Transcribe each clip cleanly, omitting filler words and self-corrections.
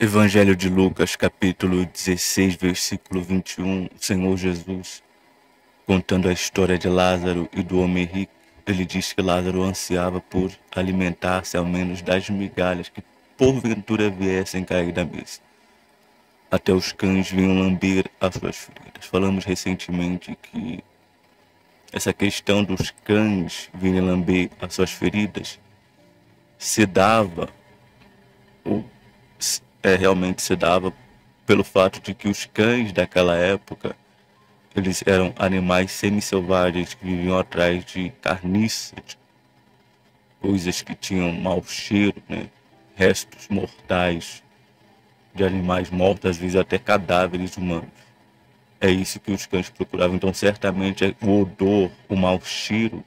Evangelho de Lucas, capítulo 16, versículo 21, o Senhor Jesus, contando a história de Lázaro e do homem rico, ele diz que Lázaro ansiava por alimentar-se ao menos das migalhas que porventura viessem cair da mesa. Até os cães vinham lamber as suas feridas. Falamos recentemente que essa questão dos cães virem lamber as suas feridas se dava, ou realmente se dava pelo fato de que os cães daquela época, eles eram animais semi-selvagens que viviam atrás de carniças, coisas que tinham mau cheiro, né? Restos mortais de animais mortos, às vezes até cadáveres humanos. É isso que os cães procuravam. Então, certamente, o odor, o mau cheiro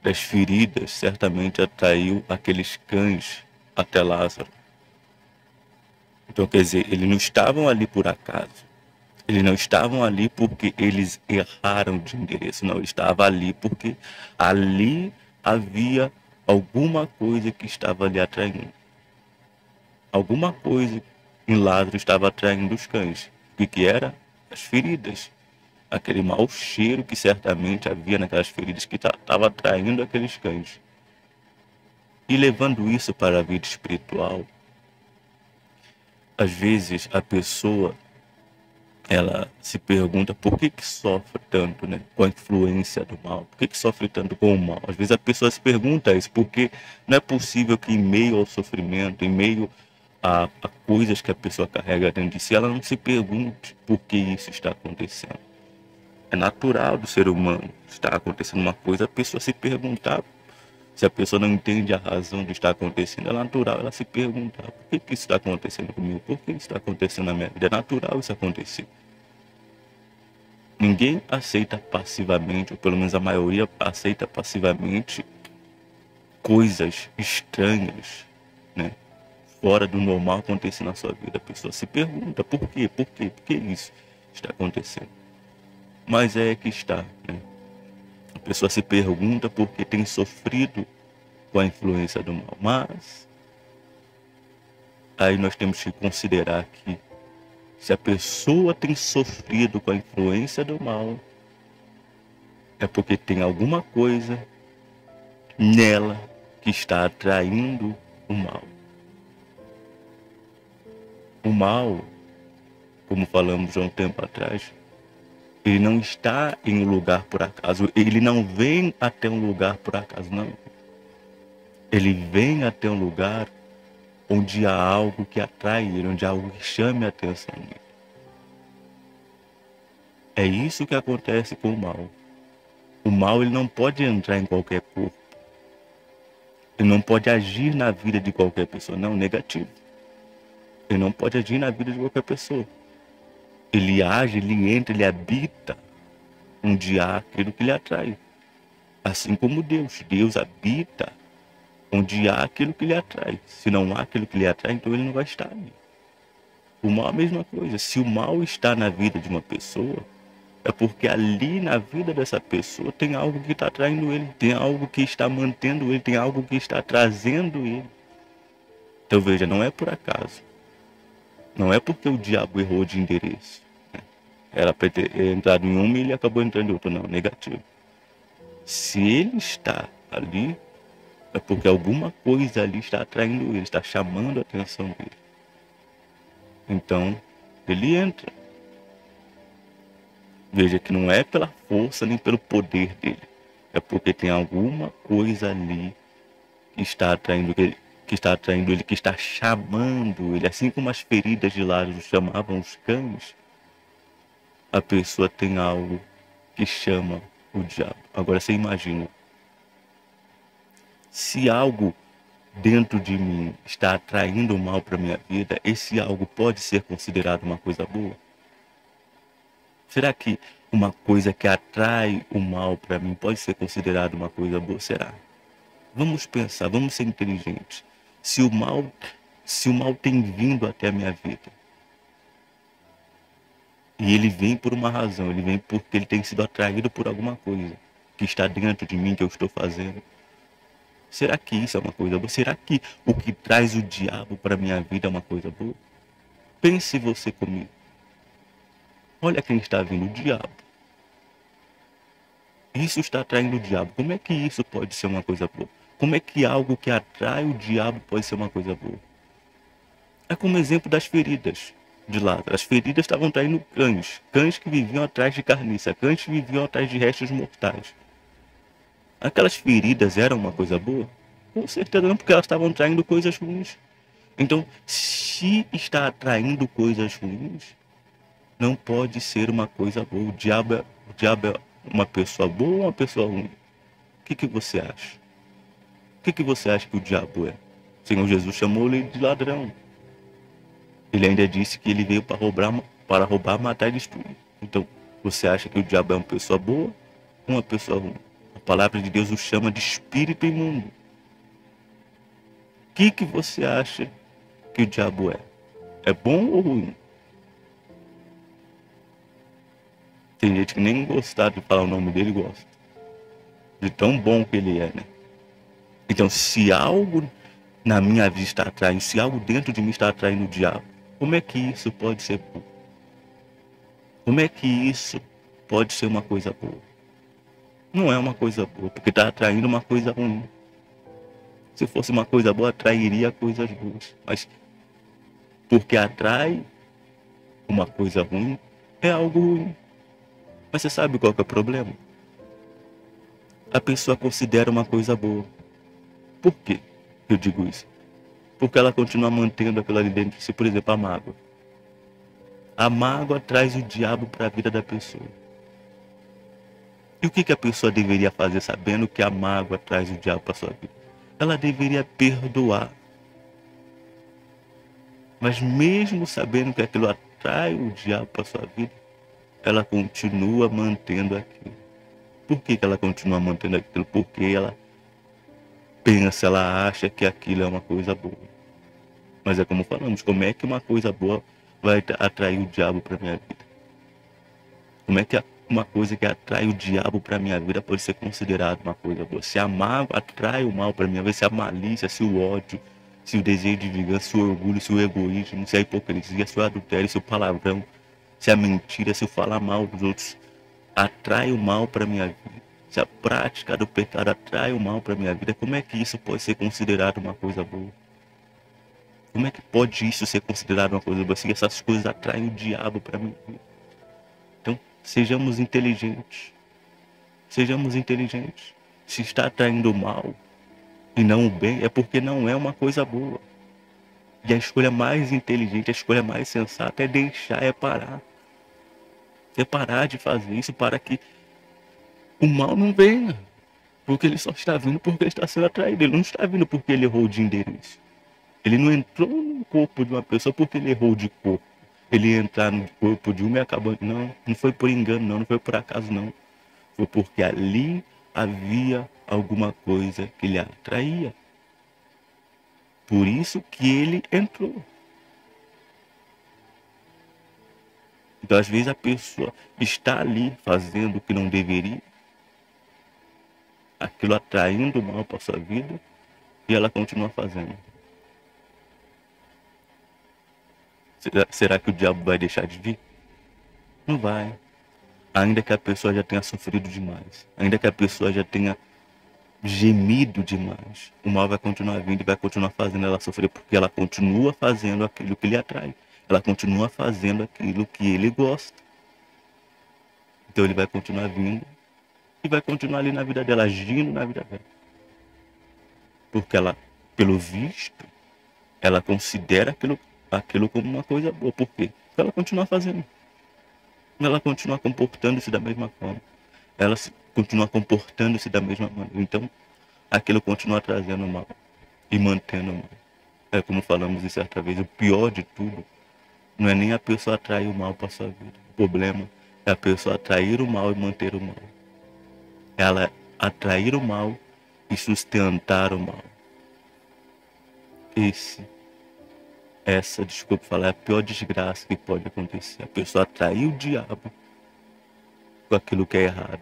das feridas, certamente atraiu aqueles cães até Lázaro. Então, quer dizer, eles não estavam ali por acaso. Eles não estavam ali porque eles erraram de endereço. Não, eles estavam ali porque ali havia alguma coisa que estava ali atraindo. Alguma coisa em Lázaro estava atraindo os cães. O que era? As feridas. Aquele mau cheiro que certamente havia naquelas feridas que estava atraindo aqueles cães. E levando isso para a vida espiritual, às vezes a pessoa ela se pergunta por que sofre tanto, né, com a influência do mal, por que sofre tanto com o mal. Às vezes a pessoa se pergunta isso, porque não é possível que em meio ao sofrimento, em meio a coisas que a pessoa carrega dentro de si, ela não se pergunte por que isso está acontecendo. É natural do ser humano estar acontecendo uma coisa, a pessoa se perguntar. Se a pessoa não entende a razão de estar acontecendo, é natural ela se perguntar por que isso está acontecendo comigo, por que isso está acontecendo na minha vida. É natural isso acontecer. Ninguém aceita passivamente, ou pelo menos a maioria aceita passivamente, coisas estranhas, né, fora do normal acontecer na sua vida. A pessoa se pergunta por quê, por quê, por que isso está acontecendo. Mas é que está, né? A pessoa se pergunta porque tem sofrido com a influência do mal. Mas aí nós temos que considerar que se a pessoa tem sofrido com a influência do mal, é porque tem alguma coisa nela que está atraindo o mal. O mal, como falamos há um tempo atrás, ele não está em um lugar por acaso, ele não vem até um lugar por acaso, não. Ele vem até um lugar onde há algo que atrai ele, onde há algo que chame a atenção dele. É isso que acontece com o mal. O mal ele não pode entrar em qualquer corpo. Ele não pode agir na vida de qualquer pessoa, não, negativo. Ele não pode agir na vida de qualquer pessoa. Ele age, ele entra, ele habita onde há aquilo que lhe atrai. Assim como Deus. Deus habita onde há aquilo que lhe atrai. Se não há aquilo que lhe atrai, então ele não vai estar ali. O mal é a mesma coisa. Se o mal está na vida de uma pessoa, é porque ali na vida dessa pessoa tem algo que está atraindo ele, tem algo que está mantendo ele, tem algo que está trazendo ele. Então veja, não é por acaso. Não é porque o diabo errou de endereço. Era para ter entrado em uma e ele acabou entrando em outra. Não, negativo. Se ele está ali, é porque alguma coisa ali está atraindo ele, está chamando a atenção dele. Então, ele entra. Veja que não é pela força nem pelo poder dele. É porque tem alguma coisa ali que está atraindo ele, que está chamando ele. Assim como as feridas de Lázaro chamavam os cães, a pessoa tem algo que chama o diabo. Agora você imagina, se algo dentro de mim está atraindo o mal para a minha vida, esse algo pode ser considerado uma coisa boa? Será que uma coisa que atrai o mal para mim pode ser considerada uma coisa boa? Será? Vamos pensar, vamos ser inteligentes. Se o mal tem vindo até a minha vida, e ele vem por uma razão, ele vem porque ele tem sido atraído por alguma coisa que está dentro de mim, que eu estou fazendo. Será que isso é uma coisa boa? Será que o que traz o diabo para minha vida é uma coisa boa? Pense você comigo. Olha quem está vindo, o diabo. Isso está atraindo o diabo. Como é que isso pode ser uma coisa boa? Como é que algo que atrai o diabo pode ser uma coisa boa? É como o exemplo das feridas de Lázaro. As feridas estavam traindo cães. Cães que viviam atrás de carniça. Cães que viviam atrás de restos mortais. Aquelas feridas eram uma coisa boa? Com certeza não, porque elas estavam traindo coisas ruins. Então, se está atraindo coisas ruins, não pode ser uma coisa boa. O diabo é uma pessoa boa ou uma pessoa ruim? O que você acha? O que você acha que o diabo é? O Senhor Jesus chamou ele de ladrão. Ele ainda disse que ele veio para roubar, matar e destruir. Então, você acha que o diabo é uma pessoa boa ou uma pessoa ruim? A palavra de Deus o chama de espírito imundo. O que você acha que o diabo é? É bom ou ruim? Tem gente que nem gostar de falar o nome dele gosta. De tão bom que ele é, né? Então, se algo na minha vida está atraindo, se algo dentro de mim está atraindo o diabo, como é que isso pode ser bom? Como é que isso pode ser uma coisa boa? Não é uma coisa boa, porque está atraindo uma coisa ruim. Se fosse uma coisa boa, atrairia coisas boas. Mas porque atrai uma coisa ruim, é algo ruim. Mas você sabe qual que é o problema? A pessoa considera uma coisa boa. Por quê que eu digo isso? Porque ela continua mantendo aquilo ali dentro de si. Por exemplo, a mágoa. A mágoa traz o diabo para a vida da pessoa. E o que a pessoa deveria fazer sabendo que a mágoa traz o diabo para a sua vida? Ela deveria perdoar. Mas mesmo sabendo que aquilo atrai o diabo para a sua vida, ela continua mantendo aquilo. Por que ela continua mantendo aquilo? Porque ela pensa, ela acha que aquilo é uma coisa boa. Mas é como falamos, como é que uma coisa boa vai atrair o diabo para minha vida? Como é que uma coisa que atrai o diabo para minha vida pode ser considerada uma coisa boa? Se a mágoa atrai o mal para minha vida, se a malícia, se o ódio, se o desejo de vingança, se o orgulho, se o egoísmo, se a hipocrisia, se o adultério, se o palavrão, se a mentira, se o falar mal dos outros atrai o mal para minha vida, se a prática do pecado atrai o mal para minha vida, como é que isso pode ser considerado uma coisa boa? Como é que pode isso ser considerado uma coisa boa se essas coisas atraem o diabo para minha vida? Então, sejamos inteligentes. Sejamos inteligentes. Se está atraindo o mal e não o bem, é porque não é uma coisa boa. E a escolha mais inteligente, a escolha mais sensata é deixar, é parar. É parar de fazer isso para que o mal não venha. Porque ele só está vindo porque ele está sendo atraído. Ele não está vindo porque ele errou de endereço. Ele não entrou no corpo de uma pessoa porque ele errou de corpo. Ele ia entrar no corpo de uma e acabou. Não, não foi por engano, não foi por acaso, não. Foi porque ali havia alguma coisa que lhe atraía. Por isso que ele entrou. Então, às vezes, a pessoa está ali fazendo o que não deveria, aquilo atraindo o mal para a sua vida, e ela continua fazendo. Será que o diabo vai deixar de vir? Não vai. Ainda que a pessoa já tenha sofrido demais, ainda que a pessoa já tenha gemido demais, o mal vai continuar vindo e vai continuar fazendo ela sofrer, porque ela continua fazendo aquilo que lhe atrai. Ela continua fazendo aquilo que ele gosta. Então ele vai continuar vindo e vai continuar ali na vida dela, agindo na vida dela. Porque ela, pelo visto, ela considera aquilo como uma coisa boa. Por quê? Porque ela continua fazendo. Ela continua comportando-se da mesma forma. Ela continua comportando-se da mesma maneira. Então, aquilo continua trazendo mal e mantendo mal. É como falamos de certa vez, o pior de tudo não é nem a pessoa atrair o mal para sua vida. O problema é a pessoa atrair o mal e manter o mal. Ela atrair o mal e sustentar o mal. Desculpa falar, é a pior desgraça que pode acontecer. A pessoa atrair o diabo com aquilo que é errado,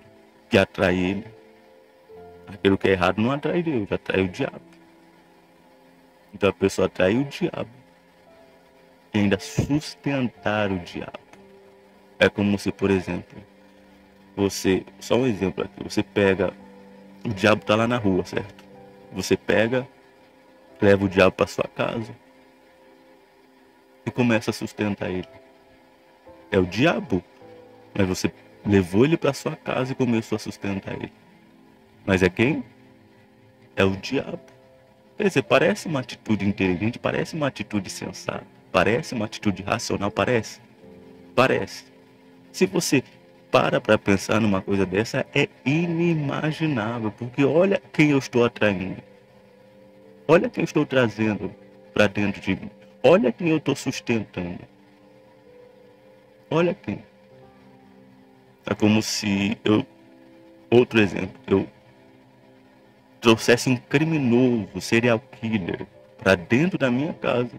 que atrai ele, Aquilo que é errado não atrai Deus, atrai o diabo. Então a pessoa atrai o diabo e ainda sustentar o diabo. É como se, por exemplo, só um exemplo aqui, você pega, o diabo tá lá na rua, certo? Você pega, leva o diabo para sua casa e começa a sustentar ele. É o diabo, mas você levou ele para sua casa e começou a sustentar ele. Mas é quem? É o diabo. Quer dizer, parece uma atitude inteligente, parece uma atitude sensata, parece uma atitude racional, parece. Parece. Se você para pensar numa coisa dessa, é inimaginável, porque olha quem eu estou atraindo. Olha quem eu estou trazendo para dentro de mim. Olha quem eu estou sustentando. Olha quem. É como se outro exemplo, eu trouxesse um criminoso, serial killer, para dentro da minha casa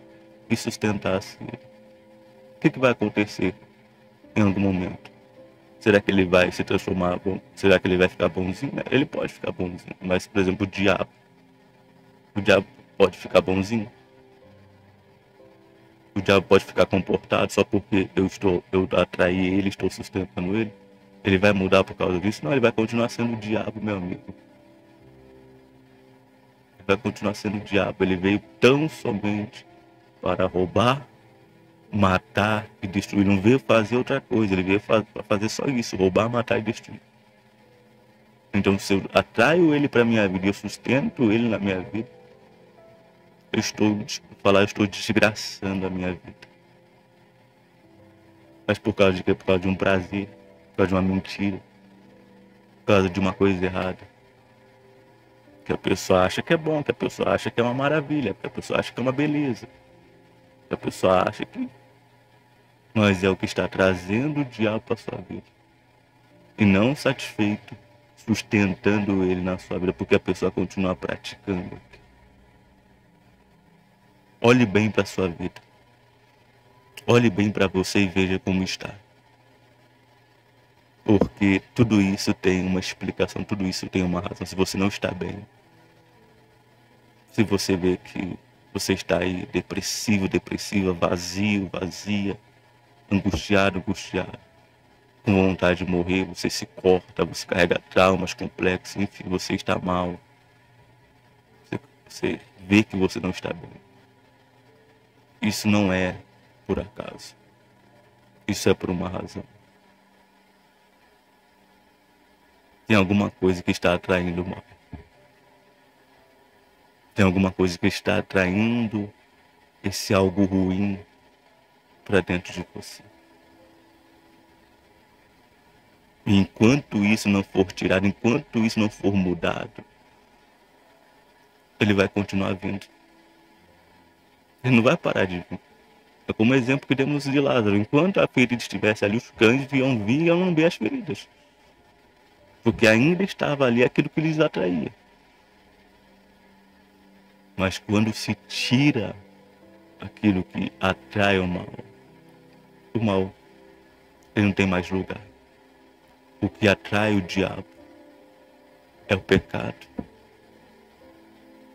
e sustentasse ele. O que vai acontecer em algum momento? Será que ele vai se transformar bom? Será que ele vai ficar bonzinho? Ele pode ficar bonzinho, mas, por exemplo, o diabo pode ficar bonzinho? O diabo pode ficar comportado só porque eu atraí ele, estou sustentando ele? Ele vai mudar por causa disso? Não, ele vai continuar sendo o diabo, meu amigo. Ele vai continuar sendo o diabo. Ele veio tão somente para roubar, matar e destruir. Não veio fazer outra coisa. Ele veio fazer só isso: roubar, matar e destruir. Então, se eu atraio ele para minha vida e eu sustento ele na minha vida, eu estou desgraçando a minha vida. Mas por causa de quê? Por causa de um prazer, por causa de uma mentira, por causa de uma coisa errada. Que a pessoa acha que é bom, que a pessoa acha que é uma maravilha, que a pessoa acha que é uma beleza, que a pessoa acha que... Mas é o que está trazendo o diabo para sua vida. E não satisfeito, sustentando ele na sua vida, porque a pessoa continua praticando. Olhe bem para sua vida. Olhe bem para você e veja como está. Porque tudo isso tem uma explicação, tudo isso tem uma razão. Se você não está bem, se você vê que você está aí depressivo, depressiva, vazio, vazia, angustiado, com vontade de morrer, você se corta, você carrega traumas complexos, enfim, você está mal. Você vê que você não está bem. Isso não é por acaso. Isso é por uma razão. Tem alguma coisa que está atraindo o mal. Tem alguma coisa que está atraindo esse algo ruim para dentro de você. E enquanto isso não for tirado, enquanto isso não for mudado, ele vai continuar vindo. Ele não vai parar de vir. É como o exemplo que demos de Lázaro. Enquanto a ferida estivesse ali, os cães iam vir e iam lamber as feridas. Porque ainda estava ali aquilo que lhes atraía. Mas quando se tira aquilo que atrai o mal, ele não tem mais lugar. O que atrai o diabo é o pecado.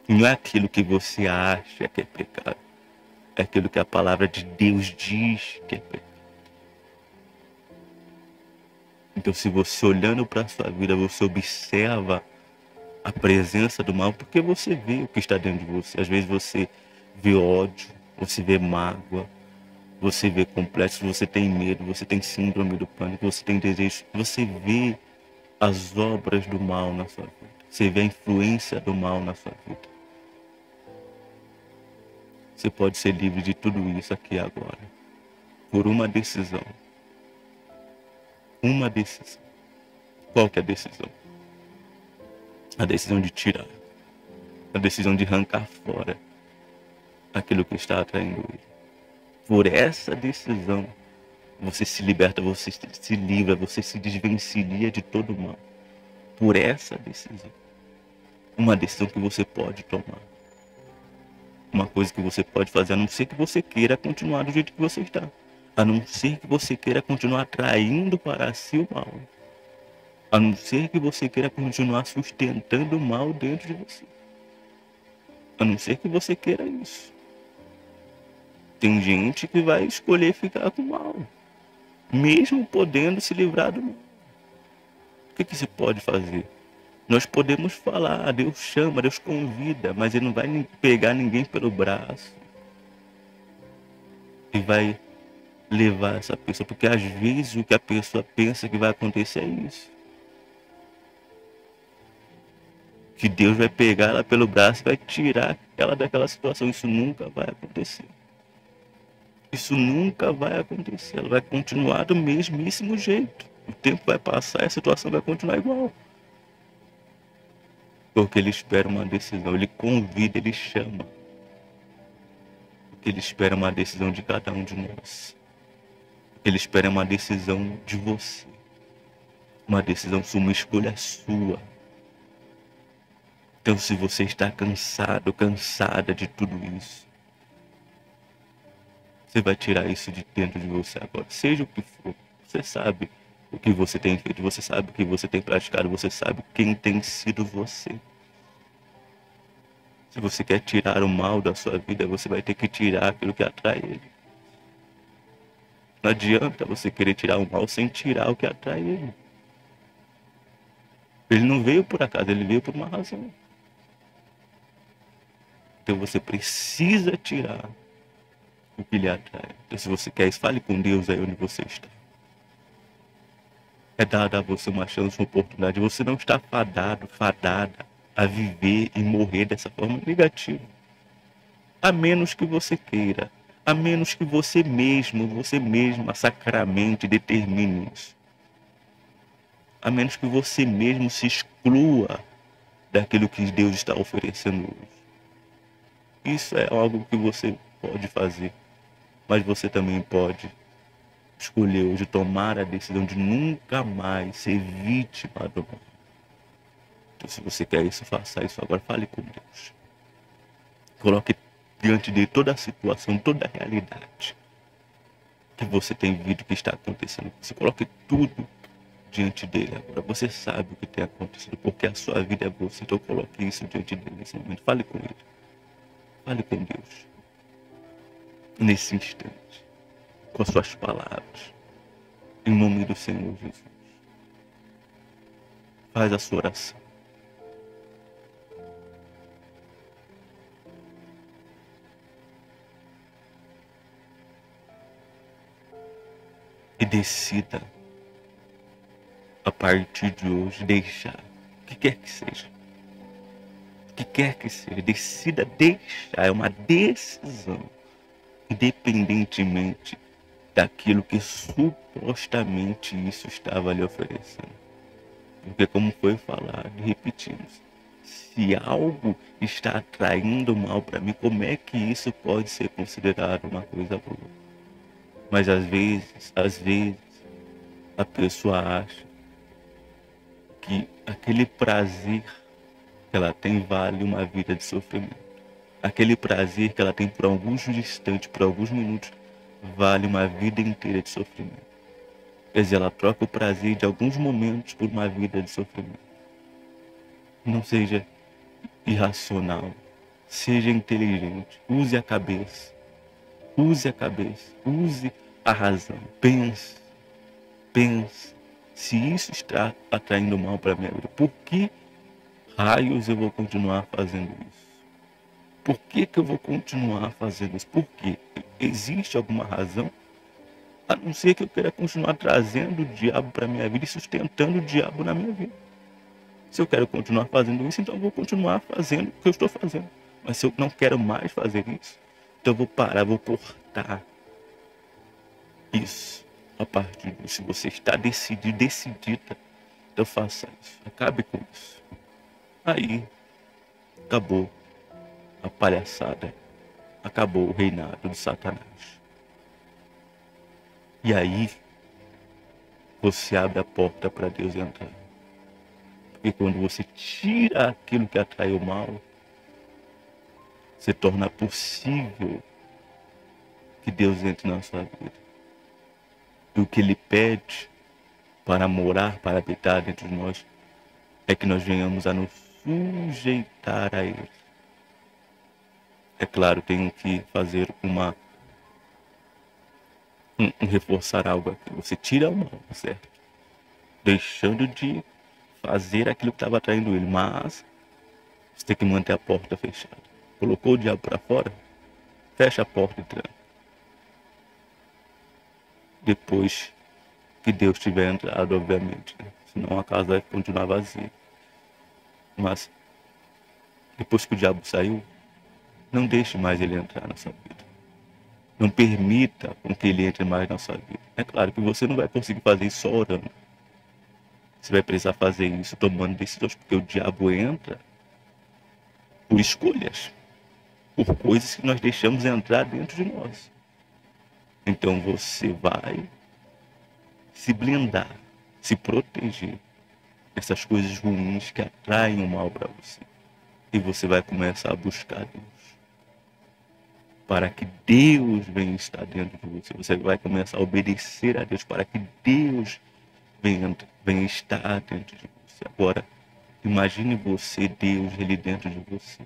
E não é aquilo que você acha que é pecado. É aquilo que a palavra de Deus diz que é pecado. Então, se você olhando para a sua vida, você observa a presença do mal, porque você vê o que está dentro de você. Às vezes você vê ódio, você vê mágoa, você vê complexo, você tem medo, você tem síndrome do pânico, você tem desejo, você vê as obras do mal na sua vida. Você vê a influência do mal na sua vida. Você pode ser livre de tudo isso aqui agora, por uma decisão. Uma decisão. Qual que é a decisão? A decisão de tirar. A decisão de arrancar fora aquilo que está atraindo ele. Por essa decisão, você se liberta, você se livra, você se desvencilha de todo o mal. Por essa decisão. Uma decisão que você pode tomar. Uma coisa que você pode fazer, a não ser que você queira continuar do jeito que você está. A não ser que você queira continuar atraindo para si o mal. A não ser que você queira continuar sustentando o mal dentro de você. A não ser que você queira isso. Tem gente que vai escolher ficar com o mal, mesmo podendo se livrar do mal. O que você pode fazer? Nós podemos falar, Deus chama, Deus convida, mas Ele não vai pegar ninguém pelo braço e vai levar essa pessoa, porque às vezes o que a pessoa pensa que vai acontecer é isso. Que Deus vai pegar ela pelo braço e vai tirar ela daquela situação. Isso nunca vai acontecer. Isso nunca vai acontecer. Ela vai continuar do mesmíssimo jeito. O tempo vai passar e a situação vai continuar igual. Porque Ele espera uma decisão. Ele convida, Ele chama. Porque Ele espera uma decisão de cada um de nós. Ele espera uma decisão de você. Uma decisão sua, uma escolha sua. Então, se você está cansado, cansada de tudo isso, você vai tirar isso de dentro de você agora. Seja o que for, você sabe o que você tem feito, você sabe o que você tem praticado, você sabe quem tem sido você. Se você quer tirar o mal da sua vida, você vai ter que tirar aquilo que atrai ele. Não adianta você querer tirar o mal sem tirar o que atrai ele. Ele não veio por acaso, ele veio por uma razão. Então você precisa tirar o que lhe atrai. Então, se você quer isso, fale com Deus aí onde você está. É dada a você uma chance, uma oportunidade. Você não está fadado, fadada a viver e morrer dessa forma negativa. A menos que você queira. A menos que você mesma sacramente determine isso. A menos que você mesmo se exclua daquilo que Deus está oferecendo hoje. Isso é algo que você pode fazer. Mas você também pode escolher hoje tomar a decisão de nunca mais ser vítima do mal. Então, se você quer isso, faça isso agora. Fale com Deus. Coloque diante dele toda a situação, toda a realidade que você tem visto que está acontecendo. Você coloque tudo diante dele agora. Você sabe o que tem acontecido, porque a sua vida é você. Então coloque isso diante dele nesse momento. Fale com ele. Fale com Deus. Nesse instante. Com as suas palavras. Em nome do Senhor Jesus. Faz a sua oração. E decida, a partir de hoje, deixar, o que quer que seja. O que quer que seja, decida deixar. É uma decisão. Independentemente daquilo que supostamente isso estava lhe oferecendo. Porque como foi falado, repetimos, se algo está atraindo mal para mim, como é que isso pode ser considerado uma coisa boa? Mas às vezes, a pessoa acha que aquele prazer que ela tem vale uma vida de sofrimento. Aquele prazer que ela tem por alguns instantes, por alguns minutos, vale uma vida inteira de sofrimento. Quer dizer, ela troca o prazer de alguns momentos por uma vida de sofrimento. Não seja irracional. Seja inteligente. Use a cabeça. Use a cabeça. Use a razão. Pense. Pense. Se isso está atraindo mal para a minha vida, por que raios eu vou continuar fazendo isso? Por que eu vou continuar fazendo isso? Por quê? Existe alguma razão? A não ser que eu queira continuar trazendo o diabo para a minha vida e sustentando o diabo na minha vida. Se eu quero continuar fazendo isso, então eu vou continuar fazendo o que eu estou fazendo. Mas se eu não quero mais fazer isso, então eu vou parar, vou cortar isso. A partir disso, se você está decidida, então faça isso. Acabe com isso. Aí, acabou a palhaçada. Acabou o reinado de Satanás. E aí, você abre a porta para Deus entrar. Porque quando você tira aquilo que atrai o mal, se torna possível que Deus entre na sua vida. E o que Ele pede para morar, para habitar dentro de nós, é que nós venhamos a nos sujeitar a Ele. É claro, tenho que fazer reforçar algo aqui. Você tira o mal, certo? Deixando de fazer aquilo que estava atraindo ele, mas você tem que manter a porta fechada. Colocou o diabo para fora, fecha a porta e tranca. Depois que Deus tiver entrado, obviamente, né? Senão a casa vai continuar vazia. Mas depois que o diabo saiu, não deixe mais ele entrar na sua vida. Não permita com que ele entre mais na sua vida. É claro que você não vai conseguir fazer isso só orando. Você vai precisar fazer isso tomando decisões, porque o diabo entra por escolhas, por coisas que nós deixamos entrar dentro de nós. Então você vai se blindar, se proteger dessas coisas ruins que atraem o mal para você. E você vai começar a buscar Deus, para que Deus venha estar dentro de você. Você vai começar a obedecer a Deus, para que Deus venha estar dentro de você. Agora, imagine você, Deus, Ele dentro de você.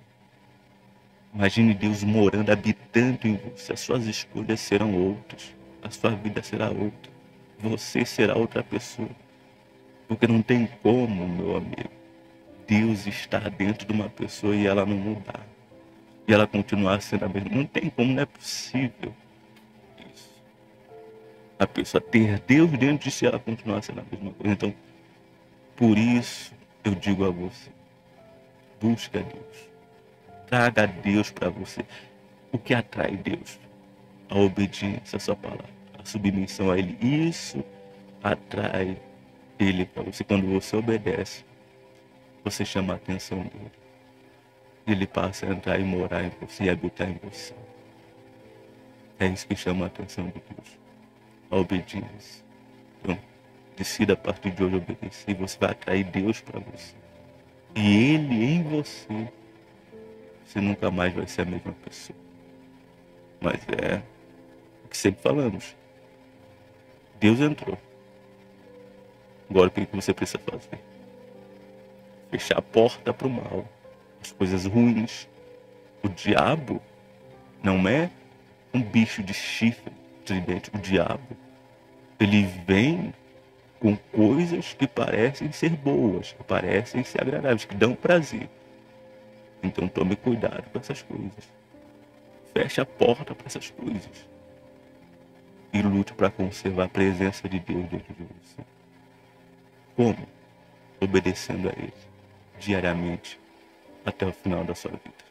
Imagine Deus morando, habitando em você. As suas escolhas serão outras. A sua vida será outra. Você será outra pessoa. Porque não tem como, meu amigo, Deus estar dentro de uma pessoa e ela não mudar. E ela continuar sendo a mesma. Não tem como, não é possível isso. A pessoa ter Deus dentro de si e ela continuar sendo a mesma coisa. Então, por isso, eu digo a você, busque a Deus. Traga Deus para você. O que atrai Deus? A obediência à sua palavra, a submissão a Ele. Isso atrai Ele para você. Quando você obedece, você chama a atenção dele. Ele passa a entrar e morar em você e habitar em você. É isso que chama a atenção de Deus. A obediência. Então, decida a partir de hoje obedecer. E você vai atrair Deus para você. E Ele em você. Você nunca mais vai ser a mesma pessoa. Mas é o que sempre falamos. Deus entrou. Agora o que você precisa fazer? Fechar a porta para o mal. As coisas ruins. O diabo não é um bicho de chifre tridente. O diabo, ele vem com coisas que parecem ser boas, que parecem ser agradáveis, que dão prazer. Então tome cuidado com essas coisas. Feche a porta para essas coisas. E lute para conservar a presença de Deus dentro de você. Como? Obedecendo a Ele diariamente até o final da sua vida.